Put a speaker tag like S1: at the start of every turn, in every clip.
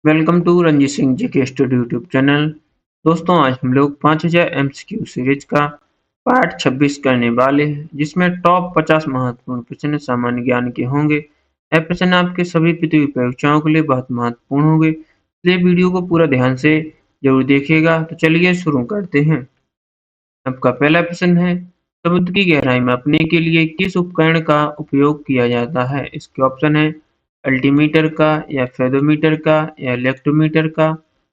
S1: Welcome to Ranjit Singh ji के study YouTube channel. दोस्तों, आज हम लोग 5000 एमसीक्यू सीरीज का पार्ट 26 करने वाले हैं, जिसमें टॉप 50 महत्वपूर्ण प्रश्न सामान्य ज्ञान के होंगे। यह प्रश्न आपके सभी पृथ्वी परीक्षाओं के लिए बहुत महत्वपूर्ण होंगे, इसलिए वीडियो को पूरा ध्यान से जरूर देखिएगा। तो चलिए शुरू करते हैं। आपका पहला प्रश्न है, समुद्र की गहराई मापने के लिए किस उपकरण का उपयोग किया जाता है? इसके ऑप्शन है अल्टीमीटर का, या फेदोमीटर का, या इलेक्ट्रोमीटर का,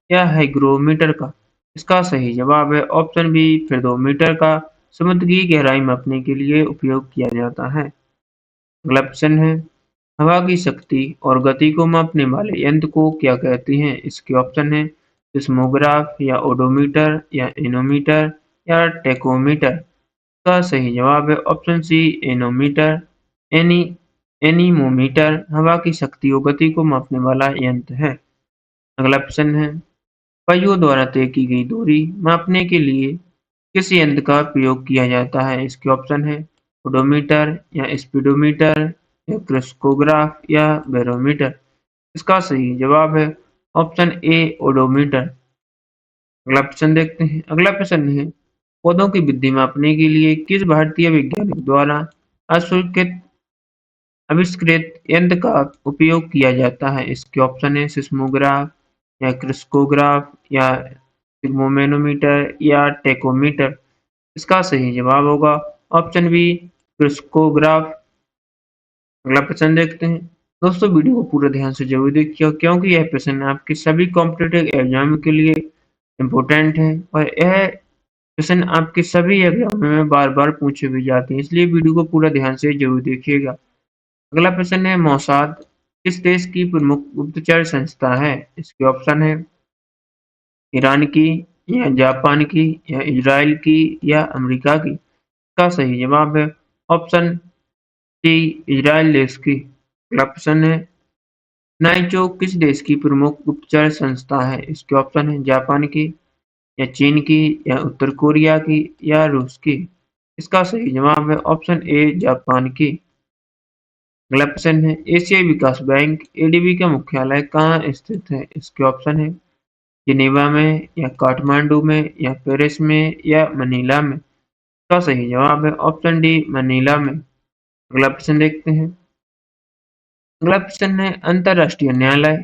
S1: या हाइग्रोमीटर का। इसका सही जवाब है ऑप्शन बी, फेदोमीटर का समुद्र की गहराई मापने के लिए उपयोग किया जाता है। अगला प्रश्न है, हवा की शक्ति और गति को मापने वाले यंत्र को क्या कहते हैं? इसके ऑप्शन है सिस्मोग्राफ, या ओडोमीटर, या एनोमीटर, या टेकोमीटर। का सही जवाब है option C, anemometer. Any anemometer हवा की शक्ति और गति को मापने वाला यंत्र है। अगला प्रश्न है, पहियों द्वारा तय की गई दूरी मापने के लिए किस यंत्र का प्रयोग किया जाता है? इसके ऑप्शन है ओडोमीटर, या स्पीडोमीटर, या क्रेस्कोग्राफ, या बैरोमीटर। इसका सही जवाब है ऑप्शन ए, ओडोमीटर। अगला प्रश्न देखते हैं। अगला प्रश्न है, पौधों की वृद्धि मापने के लिए किस भारतीय वैज्ञानिक द्वारा अस्वीकृत आविष्कृत यंत्र का उपयोग किया जाता है? इसके ऑप्शन है सिस्मोग्राफ, या क्रिस्कोग्राफ, या सिग्मोमेनोमीटर, या टेकोमीटर। इसका सही जवाब होगा ऑप्शन बी, क्रिस्कोग्राफ। अगला प्रश्न देखते हैं। दोस्तों, वीडियो को पूरे ध्यान से जरूर देखिए, क्योंकि यह प्रश्न आपके सभी कॉम्पिटिटिव एग्जाम के लिए इम्पोर्टेंट है, और यह प्रश्न आपके सभी एग्जाम में बार बार पूछे भी जाते हैं, इसलिए वीडियो को पूरा ध्यान से जरूर देखिएगा। अगला प्रश्न है, मोसाद किस देश की प्रमुख गुप्तचर संस्था है? इसके ऑप्शन है ईरान की, या जापान की, या इजराइल की, या अमेरिका की। इसका सही जवाब है ऑप्शन सी, इजराइल देश की। अगला प्रश्न है, नाइजो किस देश की प्रमुख गुप्तचर संस्था है? इसके ऑप्शन है जापान की, या चीन की, या उत्तर कोरिया की, या रूस की। इसका सही जवाब है ऑप्शन ए, जापान की। अगला प्रश्न है, एशियाई विकास बैंक एडीबी का मुख्यालय कहाँ स्थित है? इसके ऑप्शन है जिनेवा में, या काठमांडू में, या पेरिस में, या मनीला में। इसका सही जवाब है ऑप्शन डी, मनीला में। अगला प्रश्न देखते हैं। अगला प्रश्न है, अंतर्राष्ट्रीय न्यायालय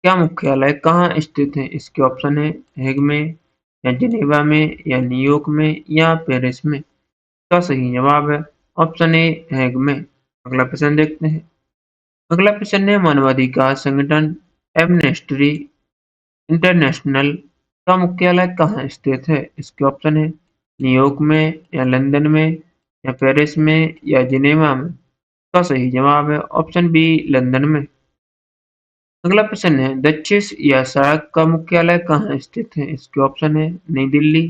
S1: का मुख्यालय कहाँ स्थित है? इसके ऑप्शन है हेग में, या जिनेवा में, या न्यूयॉर्क में, या पेरिस में। इसका सही जवाब है ऑप्शन ए, हेग में। अगला प्रश्न देखते हैं। अगला प्रश्न है, मानवाधिकार संगठन एमनेस्टी इंटरनेशनल का मुख्यालय कहाँ स्थित है? इसके ऑप्शन है न्यूयॉर्क में, या लंदन में, या पेरिस में, या जिनेवा में। इसका सही जवाब है ऑप्शन बी, लंदन में। अगला प्रश्न है, दक्षिण या सड़क का मुख्यालय कहाँ स्थित है? इसके ऑप्शन है नई दिल्ली,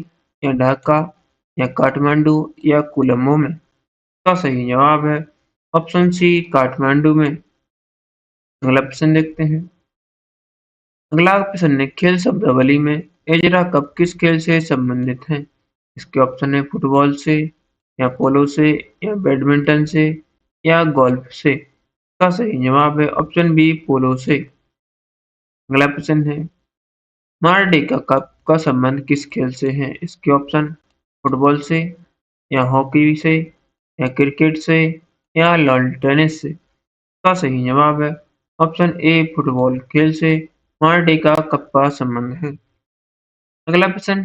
S1: या ढाका, या काठमांडू, या कोलंबो में। इसका सही जवाब है ऑप्शन सी, काठमांडू में। अगला प्रश्न देखते हैं। अगला प्रश्न है, खेल शब्दावली में एजरा कप किस खेल से संबंधित है? इसके ऑप्शन है फुटबॉल से, या पोलो से, या बैडमिंटन से, या गोल्फ से। इसका सही जवाब है ऑप्शन बी, पोलो से। अगला प्रश्न है, मारडेका कप का संबंध किस खेल से है? इसके ऑप्शन फुटबॉल से, या हॉकी से, या क्रिकेट से, या लॉन टेनिस से। इसका सही जवाब है ऑप्शन ए, फुटबॉल खेल से मारडेका कप का संबंध है। अगला प्रश्न,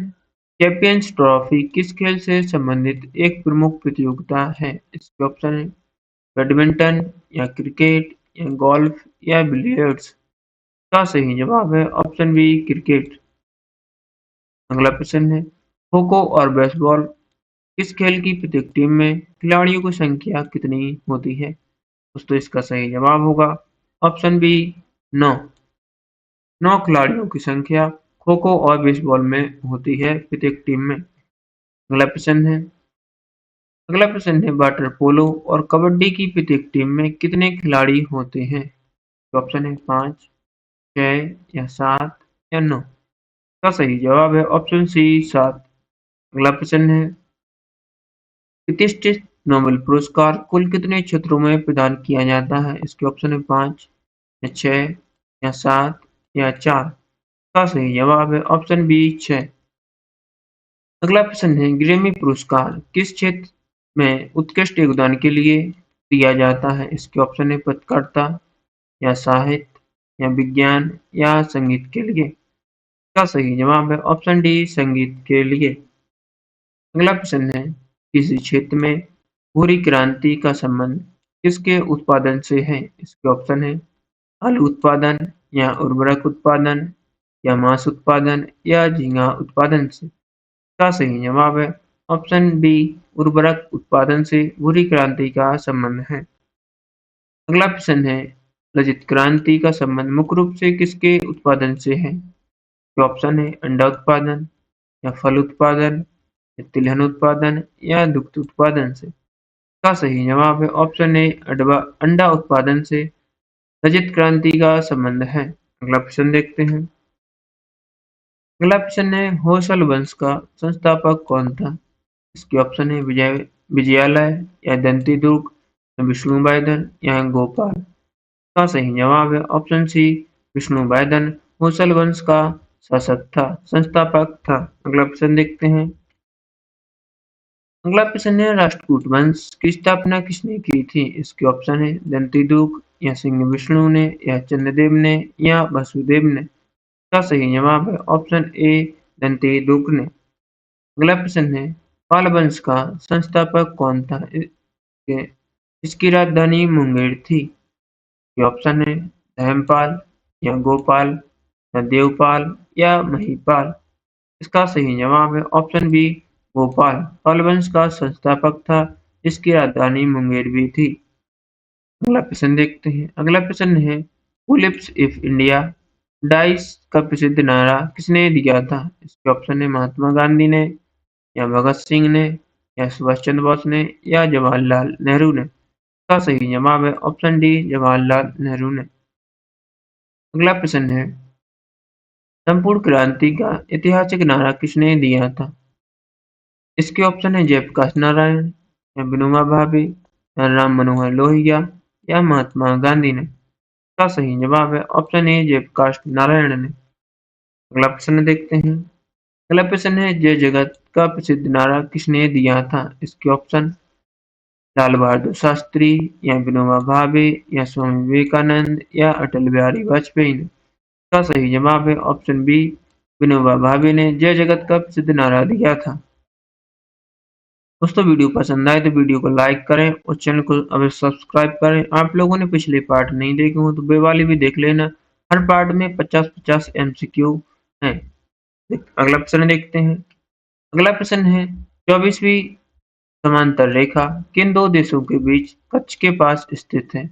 S1: चैंपियंस ट्रॉफी किस खेल से संबंधित एक प्रमुख प्रतियोगिता है? इसके ऑप्शन है बैडमिंटन, या क्रिकेट, या गोल्फ, या बिलियर्ड्स। का सही जवाब है ऑप्शन बी, क्रिकेट। अगला प्रश्न है, खो खो और बेसबॉल किस खेल की प्रत्येक टीम में खिलाड़ियों की संख्या कितनी होती है? दोस्तों, इसका सही जवाब होगा ऑप्शन बी, 9। 9 खिलाड़ियों की संख्या खो खो और बेसबॉल में होती है प्रत्येक टीम में। अगला प्रश्न है वाटर पोलो और कबड्डी की प्रत्येक टीम में कितने खिलाड़ी होते हैं? तो ऑप्शन है 5, 6, या 7, या 9। का सही जवाब है ऑप्शन सी, 7। अगला प्रश्न है, प्रतिष्ठित नोबेल पुरस्कार कुल कितने क्षेत्रों में प्रदान किया जाता है? इसके ऑप्शन है 5, या 6, या 7, या 4? इसका सही जवाब है ऑप्शन बी 6। अगला प्रश्न है ग्रैमी पुरस्कार किस क्षेत्र में उत्कृष्ट योगदान के लिए दिया जाता है? इसके ऑप्शन है पत्रकारिता या साहित्य या विज्ञान या संगीत के लिए। इसका सही जवाब है ऑप्शन डी संगीत के लिए। अगला प्रश्न है किसी क्षेत्र में भूरी क्रांति का संबंध किसके उत्पादन से है? इसके ऑप्शन है आलू उत्पादन या उर्वरक उत्पादन या मांस उत्पादन या झींगा उत्पादन से। इसका सही जवाब है ऑप्शन बी उर्वरक उत्पादन से भूरी क्रांति का संबंध है। अगला प्रश्न है रजत क्रांति का संबंध मुख्य रूप से किसके उत्पादन से है? ये ऑप्शन है अंडा उत्पादन या फल उत्पादन या तिलहन उत्पादन या दुग्ध उत्पादन से। इसका सही जवाब है ऑप्शन ए अंडा उत्पादन से रजत क्रांति का संबंध है। अगला प्रश्न देखते हैं। अगला प्रश्न है होयसल वंश का संस्थापक कौन था? इसके ऑप्शन है विजयालय या दंती दुर्ग या विष्णुवर्धन या गोपाल। इसका सही जवाब है ऑप्शन सी विष्णुवर्धन होयसल वंश का शासक था, संस्थापक था। अगला प्रश्न देखते हैं। अगला प्रश्न है राष्ट्रकूट वंश की स्थापना किसने की थी? इसके ऑप्शन है दंतीदुर्ग या सिंह विष्णु ने या चंद्रदेव ने या वसुदेव ने। इसका सही जवाब है ऑप्शन ए दंतीदुर्ग ने। अगला प्रश्न है पाल वंश का संस्थापक कौन था? इसकी राजधानी मुंगेर थी। ये ऑप्शन है धर्मपाल या गोपाल या देवपाल या महिपाल। इसका सही जवाब है ऑप्शन बी भोपाल। पाल वंश का संस्थापक था जिसकी राजधानी मुंगेर भी थी। अगला प्रश्न देखते हैं। अगला प्रश्न है who lives if India dies का प्रसिद्ध नारा किसने दिया था? इसके ऑप्शन है महात्मा गांधी ने या भगत सिंह ने या सुभाष चंद्र बोस ने या जवाहरलाल नेहरू ने। इसका सही जवाब है ऑप्शन डी जवाहरलाल नेहरू ने। अगला प्रश्न है संपूर्ण क्रांति का ऐतिहासिक नारा किसने दिया था? इसके ऑप्शन है जयप्रकाश नारायण या विनोबा भावे या राम मनोहर लोहिया या महात्मा गांधी ने। इसका सही जवाब है ऑप्शन ए जयप्रकाश नारायण ने। अगला प्रश्न देखते हैं। अगला प्रश्न है जय जगत का प्रसिद्ध नारा किसने दिया था? इसके ऑप्शन लाल बहादुर शास्त्री या विनोबा भावे या स्वामी विवेकानंद या अटल बिहारी वाजपेयी ने। इसका सही जवाब है ऑप्शन बी विनोबा भावे ने जय जगत का प्रसिद्ध नारा दिया था। दोस्तों वीडियो पसंद आए तो वीडियो को लाइक करें और चैनल को अभी सब्सक्राइब करें। आप लोगों ने पिछले पार्ट नहीं देखे हो तो वे वाले भी देख लेना। हर पार्ट में 50-50 MCQ है। अगला प्रश्न देखते हैं। अगला प्रश्न है 24वीं समांतर रेखा किन दो देशों के बीच कच्छ के पास स्थित है?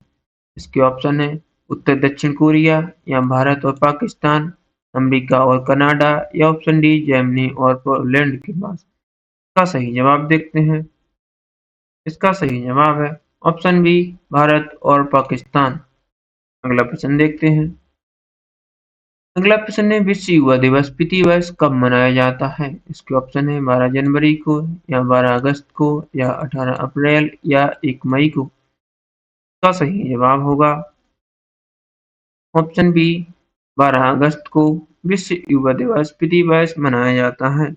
S1: इसके ऑप्शन है उत्तर दक्षिण कोरिया या भारत और पाकिस्तान, अमेरिका और कनाडा या ऑप्शन डी जर्मनी और पोलैंड के पास। इसका सही जवाब देखते हैं। इसका सही जवाब है ऑप्शन बी भारत और पाकिस्तान। अगला प्रश्न देखते हैं। अगला प्रश्न है विश्व युवा दिवस प्रति वर्ष कब मनाया जाता है? इसके ऑप्शन है 12 जनवरी को या 12 अगस्त को या 18 अप्रैल या 1 मई को। इसका सही जवाब होगा ऑप्शन बी 12 अगस्त को विश्व युवा दिवस प्रति वर्ष मनाया जाता है।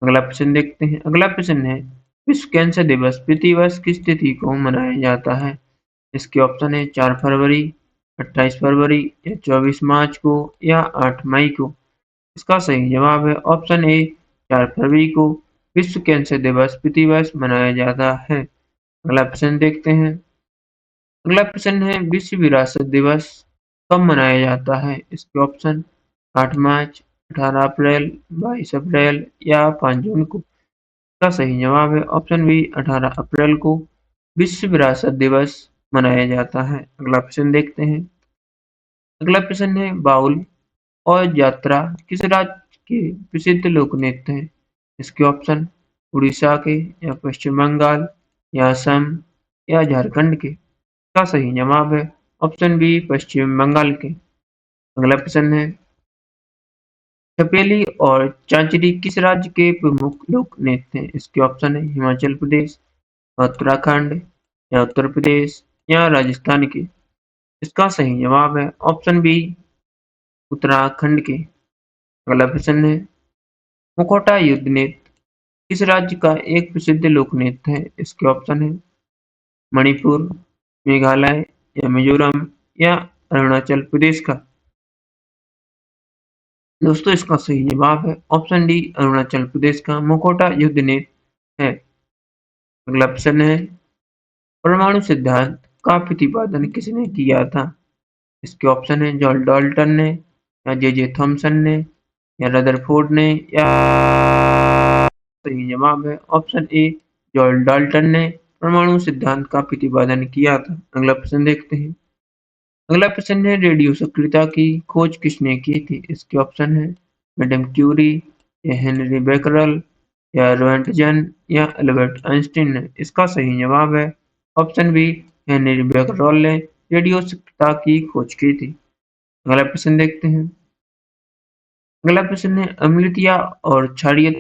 S1: अगला प्रश्न देखते हैं। अगला प्रश्न है विश्व कैंसर दिवस प्रति वर्ष किस तिथि को मनाया जाता है? इसके ऑप्शन है 4 फरवरी, 28 फरवरी या 24 मार्च को या 8 मई को। इसका सही जवाब है ऑप्शन ए 4 फरवरी को विश्व कैंसर दिवस प्रति वर्ष मनाया जाता है। अगला प्रश्न देखते हैं। अगला प्रश्न है विश्व विरासत दिवस कब मनाया जाता है? इसके ऑप्शन 8 मार्च, 18 अप्रैल, 22 अप्रैल या 5 जून को। इसका सही जवाब है ऑप्शन बी 18 अप्रैल को विश्व विरासत दिवस मनाया जाता है। अगला प्रश्न देखते हैं। अगला प्रश्न है बाउल और यात्रा किस राज्य के प्रसिद्ध लोक नृत्य हैं? इसके ऑप्शन उड़ीसा के या पश्चिम बंगाल या असम या झारखंड के। इसका सही जवाब है ऑप्शन बी पश्चिम बंगाल के। अगला प्रश्न है छपेली और चांचरी किस राज्य के प्रमुख लोक नृत्य हैं? इसके ऑप्शन है हिमाचल प्रदेश, उत्तराखंड या उत्तर प्रदेश या राजस्थान के। इसका सही जवाब है ऑप्शन बी उत्तराखंड के। अगला प्रश्न है, मुखौटा युद्ध नृत्य किस राज्य का एक प्रसिद्ध लोक नृत्य है? इसके ऑप्शन है मणिपुर, मेघालय या मिजोरम या अरुणाचल प्रदेश का। दोस्तों इसका सही जवाब है ऑप्शन डी, अरुणाचल प्रदेश का मुखौटा युद्ध नृत्य है। अगला प्रश्न है, परमाणु सिद्धांत का प्रतिपादन किसने किया था? इसके ऑप्शन है जॉन डाल्टन ने या जे थॉमसन ने या रदरफोर्ड ने या। सही जवाब है ऑप्शन ए, जॉन डाल्टन ने परमाणु सिद्धांत का प्रतिपादन किया था। अगला प्रश्न देखते हैं। अगला प्रश्न है, रेडियो सक्रियता की खोज किसने की थी? इसके ऑप्शन है मैडम क्यूरी या हेनरी बेकरल या रोएंटजन या एल्बर्ट आइंस्टीन ने। इसका सही जवाब है ऑप्शन बी, हेनरी बेकरल ने रेडियो सक्रियता की खोज की थी। अगला प्रश्न देखते हैं। अगला प्रश्न है, अम्लता और क्षारीय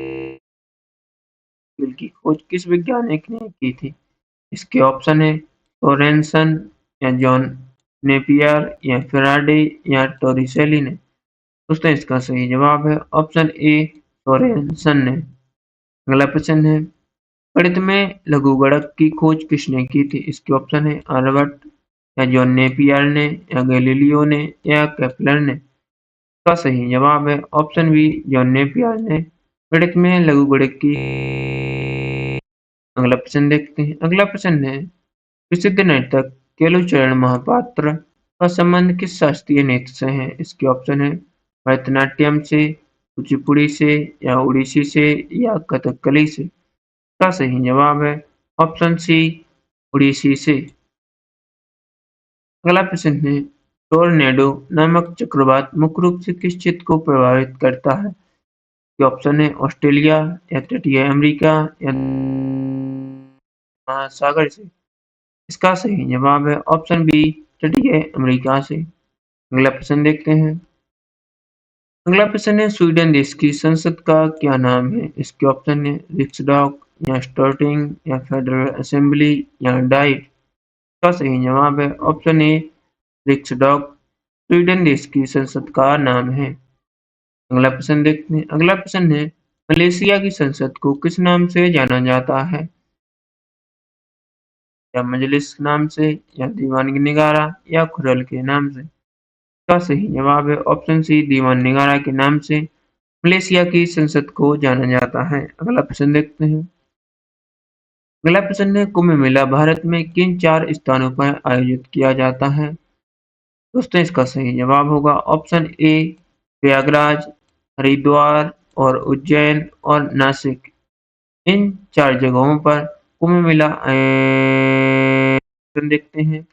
S1: तेल की खोज किस वैज्ञानिक ने की थी? इसके ऑप्शन है सोरेनसन या जॉन नेपियर या फेराडे या टोरिसेली ने। दोस्तों इसका सही जवाब है ऑप्शन ए, सोरेनसन ने। अगला प्रश्न है, गणित में लघुगणक की खोज किसने की थी? इसके ऑप्शन है आर्यभट्ट या जॉन नेपियर ने या गैलीलियो ने या केपलर ने। इसका सही जवाब है ऑप्शन बी, जॉन नेपियर ने गणित में लघुगणक की। अगला प्रश्न देखते हैं। अगला प्रश्न है, प्रसिद्ध नर्तक केलुचरण महापात्र का संबंध किस शास्त्रीय नृत्य से है? इसके ऑप्शन है भरतनाट्यम से, कुचिपुड़ी से या उड़ीसी से या कथकली से। इसका सही जवाब है ऑप्शन सी, उड़ीसी से। अगला प्रश्न है, टोर्नेडो नामक चक्रवात मुख्य रूप से किस क्षेत्र को प्रभावित करता है? ये ऑप्शन है ऑस्ट्रेलिया या तटीय अमेरिका या महासागर से। इसका सही जवाब है ऑप्शन बी, तटीय अमेरिका से। अगला प्रश्न देखते हैं। अगला प्रश्न है, स्वीडन देश की संसद का क्या नाम है? इसके ऑप्शन है रिक्सडॉग या स्टॉर्टिंग या फेडरल असेंबली या डाइट। इसका सही जवाब है ऑप्शन ए, रिक्सडॉग स्वीडन देश की संसद का नाम है। अगला प्रश्न देखते हैं। अगला प्रश्न है, मलेशिया की संसद को किस नाम से जाना जाता है? या मजलिस नाम से या दीवान निगारा या खुरल के नाम से। इसका सही जवाब है ऑप्शन सी, दीवान निगारा के नाम से मलेशिया की संसद को जाना जाता है। अगला प्रश्न देखते हैं। अगला प्रश्न है, कुंभ मेला भारत में किन 4 स्थानों पर आयोजित किया जाता है? दोस्तों इसका सही जवाब होगा ऑप्शन ए, प्रयागराज, हरिद्वार और उज्जैन और नासिक। इन 4 जगहों पर कुंभ मेला आयोजन देखते हैं।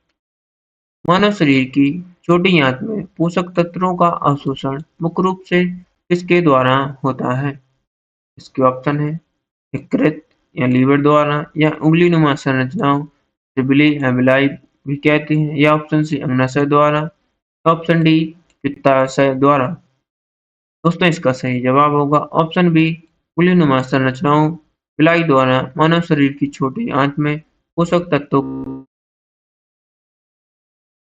S1: मानव शरीर की छोटी आंत में पोषक तत्वों का अवशोषण मुख्य रूप से किसके द्वारा होता है? इसके ऑप्शन है यकृत या लीवर द्वारा या उंगलीनुमा संरचनाओं से बिली या बिलाई भी कहते हैं या ऑप्शन सी, अग्नाशय द्वारा, ऑप्शन डी, पित्ताशय द्वारा। दोस्तों इसका सही जवाब होगा ऑप्शन बी, उंगलीनुमा संरचनाओं बिलाई द्वारा मानव शरीर की छोटी आंत में पोषक तत्वों।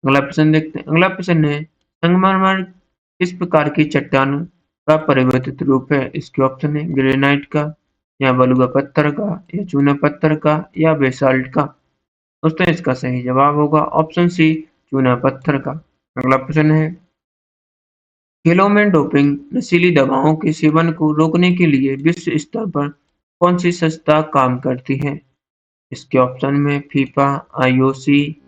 S1: अगला प्रश्न देखते हैं। अगला प्रश्न है, संगमरमर किस प्रकार की चट्टान का परिवर्तित रूप है? इसके ऑप्शन है ग्रेनाइट का या बलुआ पत्थर का या चूना पत्थर का या बेसाल्ट का। दोस्तों इसका सही जवाब होगा ऑप्शन सी, चूना पत्थर का। अगला प्रश्न है, खेलों में डोपिंग नशीली दवाओं के सेवन को रोकने के लिए विश्व स्तर पर कौन सी संस्था काम करती है? इसके ऑप्शन में फीफा, आईओसी,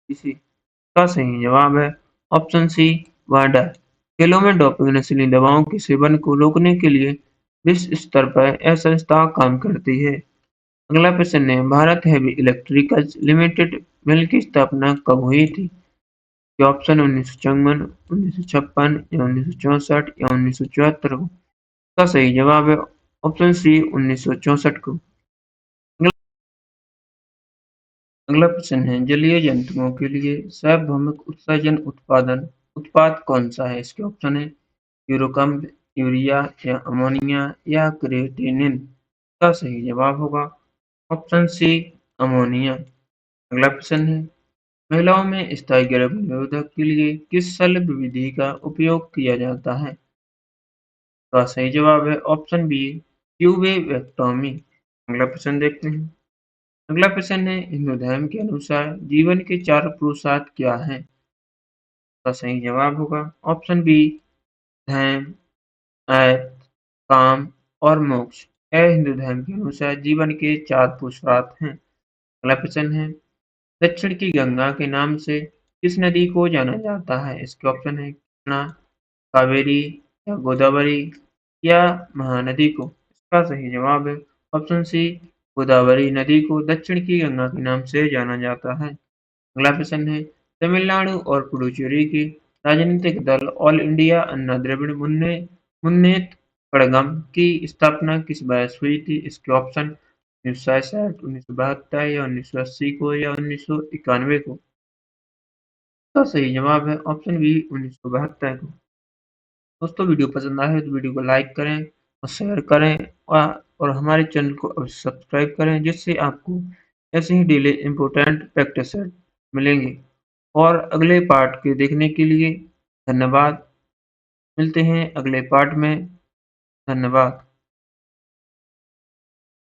S1: इसी का सही जवाब है ऑप्शन सी, वाडा। खेलों में डोपिंग नशीली दवाओं के सेवन को रोकने के लिए विश्व स्तर पर यह संस्था काम करती है। अगला प्रश्न है, भारत हेवी इलेक्ट्रिकल्स लिमिटेड मिल की स्थापना कब हुई थी? ये ऑप्शन 1954, 1956 या 1964 या 1974 को। इसका सही जवाब है ऑप्शन सी, 1964 को। अगला प्रश्न है, जलीय जंतुओं के लिए सार्वभौमिक उत्सर्जन उत्पाद कौन सा है? इसके ऑप्शन है यूरोकम्ब, यूरिया या अमोनिया या क्रिएटिनिन। का सही जवाब होगा ऑप्शन सी, अमोनिया। अगला प्रश्न है, महिलाओं में स्थायी गर्भ निरोधक के लिए किस शल्य विधि का उपयोग किया जाता है? इसका सही जवाब है ऑप्शन बी, ट्यूबेक्टोमी। अगला प्रश्न देखते हैं। अगला प्रश्न है, हिंदू धर्म के अनुसार जीवन के चार पुरुषार्थ क्या हैं? इसका सही जवाब होगा ऑप्शन बी, धर्म, अर्थ, काम और मोक्ष। यह हिंदू धर्म के अनुसार जीवन के चार पुरुषार्थ हैं। अगला प्रश्न है, दक्षिण की गंगा के नाम से किस नदी को जाना जाता है? इसके ऑप्शन है कृष्णा, कावेरी या गोदावरी या महानदी को। इसका सही जवाब है ऑप्शन सी, गोदावरी नदी को दक्षिण की गंगा के नाम से जाना जाता है। अगला प्रश्न है, तमिलनाडु और पुडुचेरी के राजनीतिक दल ऑल इंडिया अन्ना द्रविड़ मुन्नेत्र कड़गम की स्थापना किस वर्ष हुई थी? इसके ऑप्शन 1960, 1972 या 1980 को या 1991 को। इसका सही जवाब है ऑप्शन बी, 1972 को। दोस्तों वीडियो पसंद आए तो वीडियो को लाइक करें और शेयर करें और हमारे चैनल को अवश्य सब्सक्राइब करें, जिससे आपको ऐसे ही डेली इम्पोर्टेंट फैक्ट सेट मिलेंगे। और अगले पार्ट के देखने के लिए धन्यवाद। मिलते हैं अगले पार्ट में। धन्यवाद।